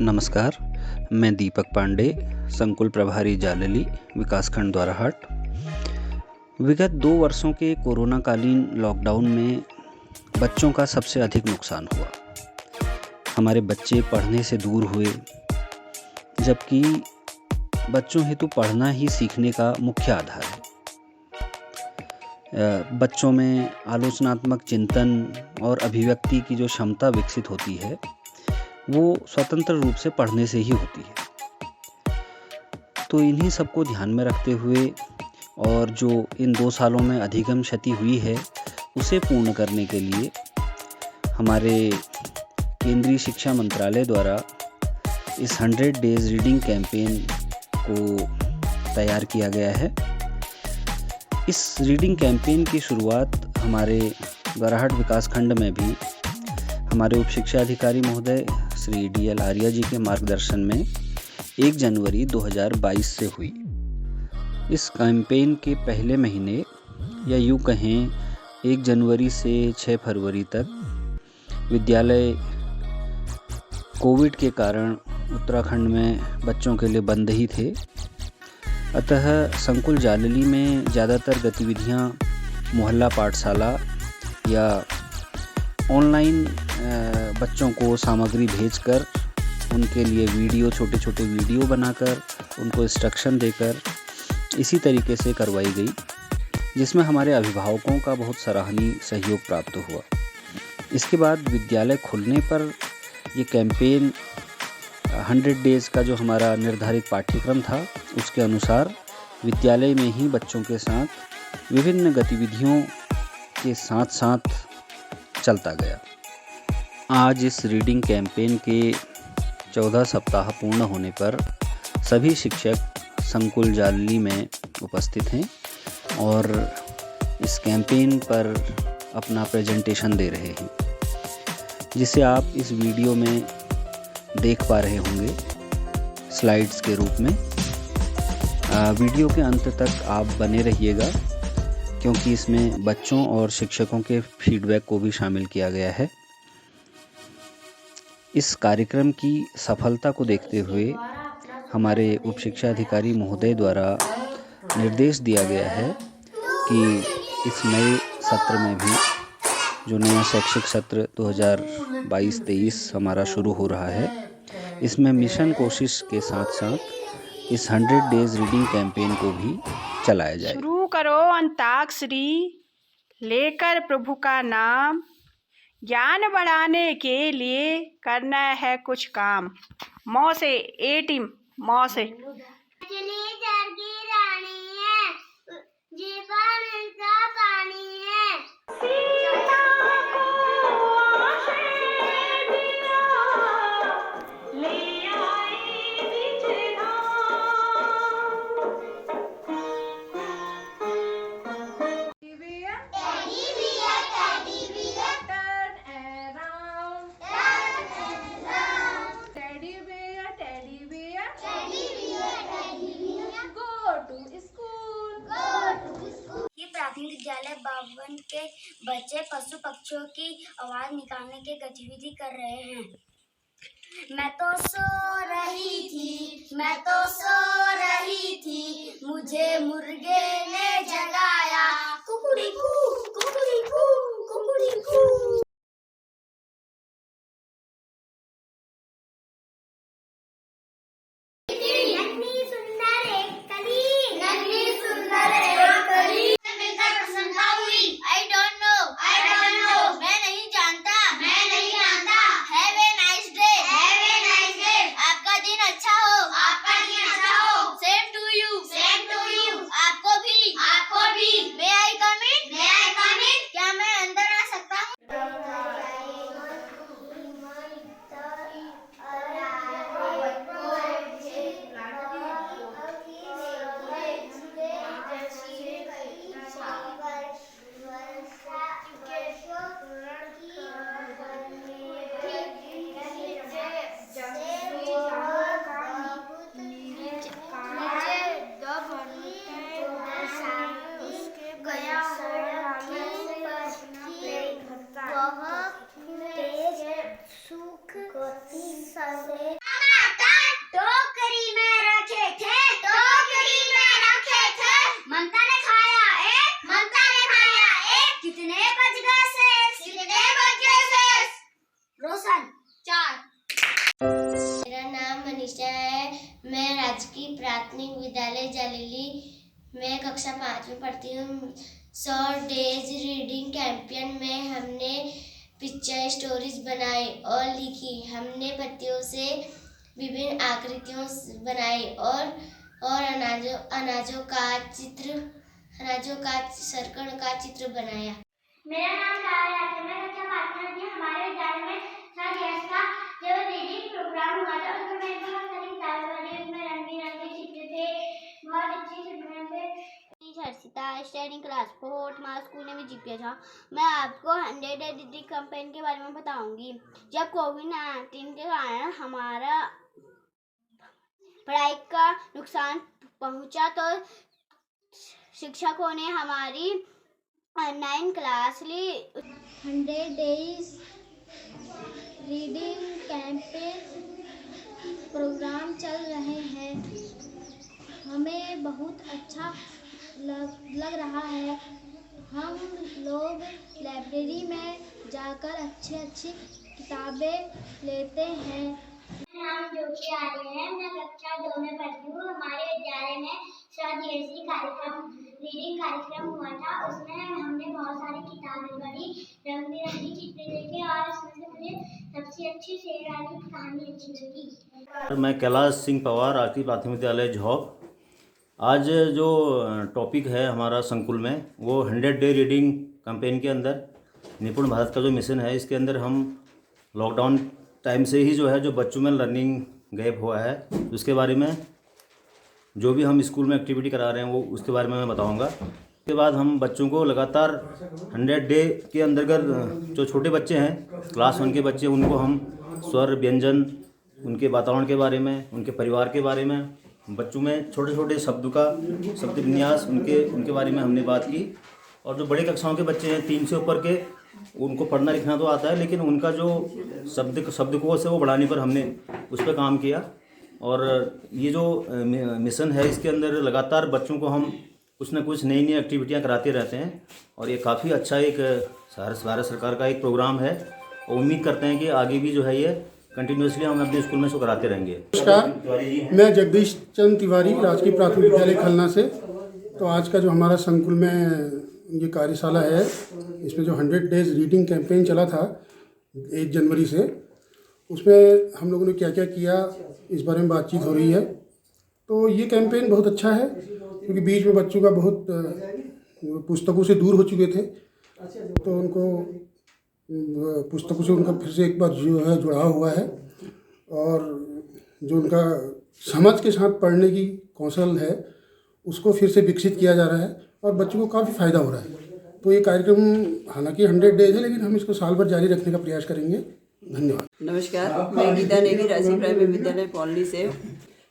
नमस्कार, मैं दीपक पांडे, संकुल प्रभारी जालली, विकासखंड द्वाराहाट। विगत 2 वर्षों के कोरोनाकालीन लॉकडाउन में बच्चों का सबसे अधिक नुकसान हुआ। हमारे बच्चे पढ़ने से दूर हुए, जबकि बच्चों हेतु पढ़ना ही सीखने का मुख्य आधार है। बच्चों में आलोचनात्मक चिंतन और अभिव्यक्ति की जो क्षमता विकसित होती है, वो स्वतंत्र रूप से पढ़ने से ही होती है। तो इन्हीं सबको ध्यान में रखते हुए और जो इन 2 सालों में अधिगम क्षति हुई है, उसे पूर्ण करने के लिए हमारे केंद्रीय शिक्षा मंत्रालय द्वारा इस 100 डेज़ रीडिंग कैंपेन को तैयार किया गया है। इस रीडिंग कैंपेन की शुरुआत हमारे द्वाराहाट विकासखंड में भी हमारे उप शिक्षा अधिकारी महोदय श्री DL आर्या जी के मार्गदर्शन में 1 जनवरी 2022 से हुई। इस कैंपेन के पहले महीने या यूँ कहें 1 जनवरी से 6 फरवरी तक विद्यालय कोविड के कारण उत्तराखंड में बच्चों के लिए बंद ही थे। अतः संकुल जालली में ज़्यादातर गतिविधियां मोहल्ला पाठशाला या ऑनलाइन बच्चों को सामग्री भेजकर उनके लिए छोटे छोटे वीडियो बनाकर उनको इंस्ट्रक्शन देकर इसी तरीके से करवाई गई, जिसमें हमारे अभिभावकों का बहुत सराहनीय सहयोग प्राप्त हुआ। इसके बाद विद्यालय खुलने पर ये कैंपेन 100 डेज़ का जो हमारा निर्धारित पाठ्यक्रम था, उसके अनुसार विद्यालय में ही बच्चों के साथ विभिन्न गतिविधियों के साथ साथ चलता गया। आज इस रीडिंग कैंपेन के 14 सप्ताह पूर्ण होने पर सभी शिक्षक संकुल जालली में उपस्थित हैं और इस कैंपेन पर अपना प्रेजेंटेशन दे रहे हैं, जिसे आप इस वीडियो में देख पा रहे होंगे स्लाइड्स के रूप में। वीडियो के अंत तक आप बने रहिएगा, क्योंकि इसमें बच्चों और शिक्षकों के फीडबैक को भी शामिल किया गया है। इस कार्यक्रम की सफलता को देखते हुए हमारे उप शिक्षा अधिकारी महोदय द्वारा निर्देश दिया गया है कि इस नए सत्र में भी, जो नया शैक्षिक सत्र 2022-23 हमारा शुरू हो रहा है, इसमें मिशन कोशिश के साथ साथ इस 100 डेज़ रीडिंग कैंपेन को भी चलाया जाए। शुरू करो अंताक्षरी, लेकर प्रभु का नाम, ज्ञान बढ़ाने के लिए करना है कुछ काम। मौ से ए टीम, मौ से पानी है। प्राथमिक विद्यालय 52 के बच्चे पशु पक्षियों की आवाज निकालने की गतिविधि कर रहे हैं। मैं तो सो रही थी, मुझे मुर्गे ने जगाया, कुकुड़ीकू कुकुड़ीकू कुकुड़ीकू। आपको भी। May I come in? क्या मैं अंदर आ सकता हूँ? विषय है। मैं राजकीय प्राथमिक विद्यालय जलेली में कक्षा 5 में पढ़ती हूँ। 100 डेज रीडिंग कैंपेन में हमने पिक्चर स्टोरीज बनाई और लिखी। हमने पत्तियों से विभिन्न आकृतियों बनाई और अनाजों का सर्कल का चित्र बनाया। मेरा नाम काव्या है। मैं कक्षा 5 में थी। हमारे विद्यालय में 100 डेज का जो रीडिंग प्रोग्राम हुआ था उसमें मैंने बहुत सारी किताबें पढ़ी। उसमें रंग बिरंगे चित्र थे, बहुत अच्छे चित्र थे। हर्षिता स्टडी क्लास 4 हमारा स्कूल में जीपीए था। मैं आपको 100 डे रीडिंग कैंपेन के बारे में बताऊंगी। जब कोविड-19 के कारण हमारा पढ़ाई का नुकसान पहुंचा तो शिक्षकों ने हमारी ऑनलाइन क्लास ली। 100 डेज रीडिंग कैंपेन प्रोग्राम चल रहे हैं। हमें बहुत अच्छा लग रहा है। हम लोग लाइब्रेरी में जाकर अच्छी किताबें लेते हैं। हम जोशी आ रहे हैं। मैं कक्षा 2 में पढ़ती हूँ। हमारे विद्यालय में 100 डेज रीडिंग कार्यक्रम हुआ था। उसमें हमने बहुत सारी किताबें पढ़ी, रंग बिरंगी चित्र देखे और उसमें से मुझे सबसे अच्छी शेरवानी की कहानी अच्छी लगी। मैं कैलाश सिंह पवार, राजकीय प्राथमिक विद्यालय झोंक। आज जो टॉपिक है हमारा संकुल में वो 100 डे रीडिंग कैंपेन के अंदर निपुण भारत का जो मिशन है, इसके अंदर हम लॉकडाउन टाइम से ही जो है जो बच्चों में लर्निंग गैप हुआ है उसके बारे में जो भी हम स्कूल में एक्टिविटी करा रहे हैं वो उसके बारे में मैं बताऊंगा। उसके बाद हम बच्चों को लगातार 100 डे के अंतर्गत जो छोटे बच्चे हैं क्लास 1 के बच्चे, उनको हम स्वर व्यंजन, उनके वातावरण के बारे में, उनके परिवार के बारे में, बच्चों में छोटे छोटे शब्द विन्यास उनके बारे में हमने बात की। और जो बड़े कक्षाओं के बच्चे हैं 3 से ऊपर के, उनको पढ़ना लिखना तो आता है लेकिन उनका जो शब्दकोश है वो बढ़ाने पर हमने उस पर काम किया। और ये जो मिशन है इसके अंदर लगातार बच्चों को हम कुछ ना कुछ नई एक्टिविटियां कराते रहते हैं और ये काफ़ी अच्छा एक भारत सरकार का एक प्रोग्राम है और उम्मीद करते हैं कि आगे भी जो है ये कंटिन्यूसली हम अपने स्कूल में इसको कराते रहेंगे। नमस्कार, मैं जगदीश चंद तिवारी, राजकीय प्राथमिक विद्यालय खलना से। तो आज का जो हमारा संकुल में ये कार्यशाला है, इसमें जो 100 डेज रीडिंग कैंपेन चला था 1 जनवरी से, उसमें हम लोगों ने क्या क्या किया इस बारे में बातचीत हो रही है। तो ये कैंपेन बहुत अच्छा है क्योंकि बीच में बच्चों का बहुत पुस्तकों से दूर हो चुके थे, तो उनको पुस्तकों से उनका फिर से एक बार जो है जुड़ाव हुआ है और जो उनका समझ के साथ पढ़ने की कौशल है उसको फिर से विकसित किया जा रहा है और बच्चों को काफ़ी फ़ायदा हो रहा है। तो ये कार्यक्रम हालांकि 100 डेज है लेकिन हम इसको साल भर जारी रखने का प्रयास करेंगे। धन्यवाद। नमस्कार, मैं गीता नेगी, राजकीय प्राइमरी विद्यालय कॉलोनी से।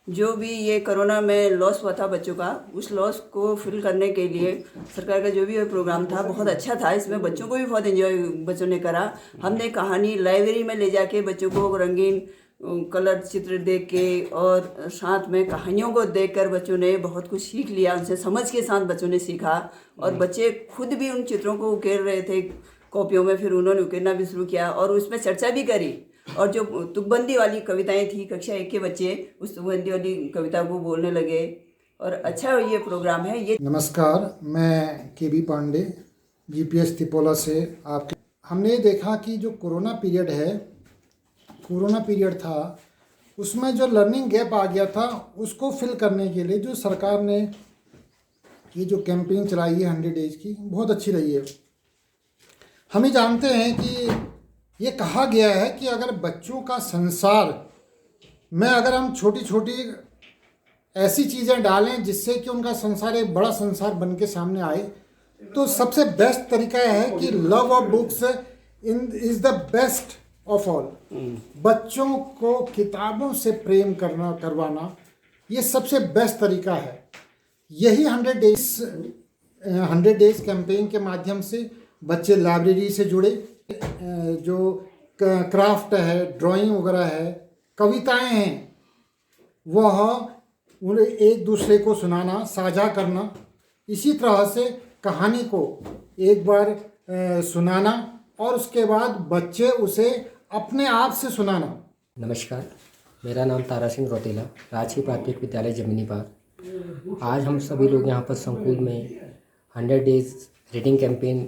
जो भी ये कोरोना में लॉस हुआ था बच्चों का, उस लॉस को फिल करने के लिए सरकार का जो भी प्रोग्राम था बहुत अच्छा था। इसमें बच्चों को भी बहुत एंजॉय बच्चों ने करा। हमने कहानी लाइब्रेरी में ले जाके बच्चों को रंगीन कलर चित्र देख के और साथ में कहानियों को देखकर बच्चों ने बहुत कुछ सीख लिया। उनसे समझ के साथ बच्चों ने सीखा और बच्चे खुद भी उन चित्रों को उकेर रहे थे कॉपियों में, फिर उन्होंने उकेरना भी शुरू किया और उसमें चर्चा भी करी। और जो तुकबंदी वाली कविताएं थी, कक्षा 1 के बच्चे उस तुकबंदी वाली कविता को बोलने लगे और अच्छा ये प्रोग्राम है। ये नमस्कार, मैं केबी पांडे, जीपीएस तिपोला से। आपके हमने देखा कि जो कोरोना पीरियड था उसमें जो लर्निंग गैप आ गया था उसको फिल करने के लिए जो सरकार ने ये जो कैंपेन चलाई है 100 डेज की, बहुत अच्छी रही है। हम ही जानते हैं कि ये कहा गया है कि अगर बच्चों का संसार में अगर हम छोटी छोटी ऐसी चीज़ें डालें जिससे कि उनका संसार एक बड़ा संसार बन के सामने आए, तो सबसे बेस्ट तरीका है कि love of books is the best of all. बच्चों को किताबों से प्रेम करवाना ये सबसे बेस्ट तरीका है। यही 100 डेज कैंपेन के माध्यम से बच्चे लाइब्रेरी से जुड़े, जो क्राफ्ट है, ड्राइंग वगैरह है, कविताएं हैं, वह उन्हें एक दूसरे को सुनाना, साझा करना, इसी तरह से कहानी को एक बार सुनाना और उसके बाद बच्चे उसे अपने आप से सुनाना। नमस्कार, मेरा नाम तारा सिंह रौतेला, राजकीय प्राथमिक विद्यालय जमीनीपार। आज हम सभी लोग यहाँ पर संकुल में 100 डेज रीडिंग कैंपेन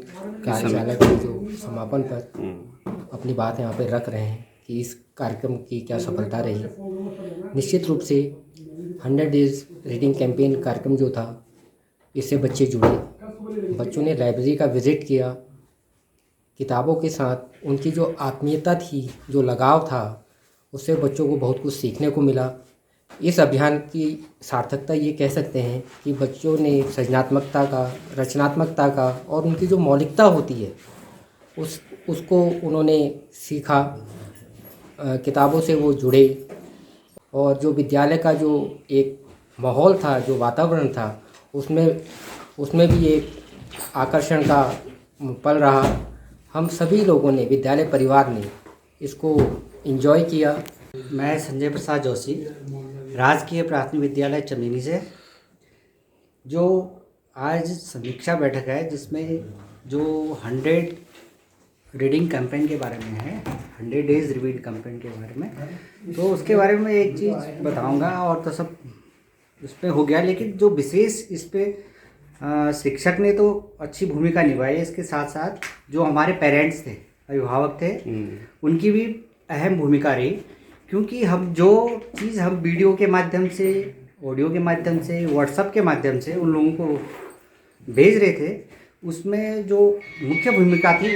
कार्यशाला के जो समापन पर अपनी बात यहाँ पर रख रहे हैं कि इस कार्यक्रम की क्या सफलता रही। निश्चित रूप से 100 डेज रीडिंग कैंपेन कार्यक्रम जो था, इससे बच्चे जुड़े, बच्चों ने लाइब्रेरी का विज़िट किया, किताबों के साथ उनकी जो आत्मीयता थी, जो लगाव था, उससे बच्चों को बहुत कुछ सीखने को मिला। इस अभियान की सार्थकता ये कह सकते हैं कि बच्चों ने सृजनात्मकता का, रचनात्मकता का और उनकी जो मौलिकता होती है उसको उन्होंने सीखा। किताबों से वो जुड़े और जो विद्यालय का जो एक माहौल था, जो वातावरण था, उसमें भी एक आकर्षण का पल रहा। हम सभी लोगों ने, विद्यालय परिवार ने इसको एंजॉय किया। मैं संजय प्रसाद जोशी, राजकीय प्राथमिक विद्यालय चमेनी से। जो आज समीक्षा बैठक है जिसमें जो 100 रीडिंग कैंपेन के बारे में है, 100 डेज रीडिंग कैंपेन के बारे में, तो उसके बारे में एक चीज़ बताऊंगा। और तो सब उस पर हो गया, लेकिन जो विशेष इस पर शिक्षक ने तो अच्छी भूमिका निभाई, इसके साथ साथ जो हमारे पेरेंट्स थे, अभिभावक थे, उनकी भी अहम भूमिका रही। क्योंकि हम जो चीज़ हम वीडियो के माध्यम से, ऑडियो के माध्यम से, व्हाट्सएप के माध्यम से उन लोगों को भेज रहे थे, उसमें जो मुख्य भूमिका थी